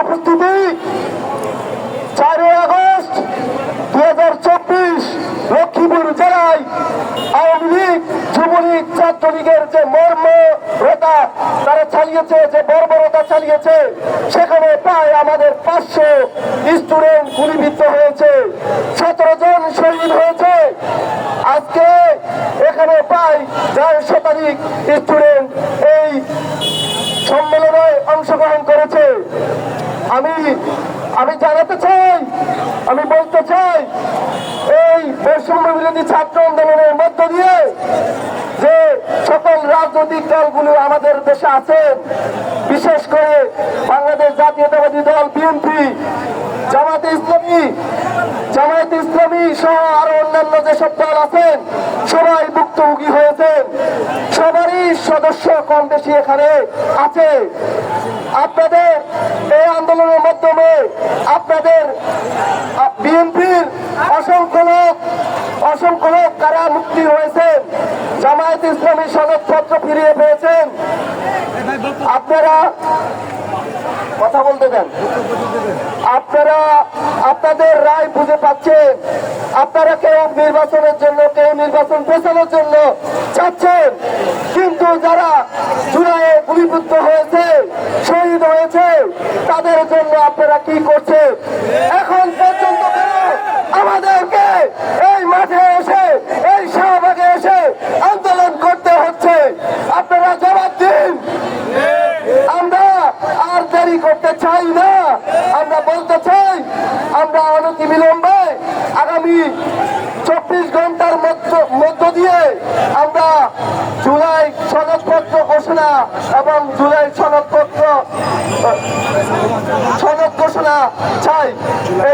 উপস্থিতি, 4 আগস্ট 2024 লক্ষ্মীপুর জেলায় আওয়ামী লীগ, যুবলীগ, ছাত্রলীগের যে মর্মরতা তারা চালিয়েছে, যে বর্বরতা চালিয়েছে, সেখানে প্রায় আমাদের 500 স্টুডেন্ট গুলিবিদ্ধ হয়েছে, 17 জন শহীদ হয়েছে। আজকে এখানে প্রায় 4 শতাধিক স্টুডেন্ট এই সম্মেলনে অংশগ্রহণ করেছে। আমি জানাতে চাই, আমি বলতে চাই, এই বৈষম্য বিরোধী ছাত্র আন্দোলনের মধ্য দিয়ে যে সকল রাজনৈতিক দলগুলো আমাদের দেশে আছেন, বিশেষ করে বাংলাদেশ জাতীয়তাবাদী দল বিএনপি, জামায়াতে ইসলামী সহ আরো অন্যান্য যেসব দল আছেন, সবাই ভুক্তভোগী হয়েছেন। সবারই সদস্য কম বেশি এখানে আছে। আপনাদের এই আন্দোলনের মাধ্যমে আপনাদের বিএনপির অসংখ্য লোক কারা মুক্তি হয়েছেন, জামায়াতে ইসলামী সনদপত্র ফিরিয়ে পেয়েছেন। আপনারা কথা বলতে দেন, আপনারা আপনাদের রায় বুঝে পাচ্ছেন। আপনারা কেউ নির্বাচনের জন্য, কেউ নির্বাচন পেছানোর জন্য চাচ্ছেন, কিন্তু যারা জুলাইয়ে গুলিবিদ্ধ হয়েছে, শহীদ হয়েছে, তাদের জন্য আপনারা কি করছেন? এখন পর্যন্ত কেন আমাদেরকে এই মাঠে এসে, এই শাহবাগে এসে আন্দোলন করতে হচ্ছে? আপনারা জবাব দিন। আমরা আর দেরি করতে চাই না। আমরা বলতে চাই, আমরা অনতিবিলম্বে আগামী 24 ঘন্টার মধ্য দিয়ে আমরা জুলাই সনদপত্র ঘোষণা এবং জুলাই সনদ ঘোষণা চাই।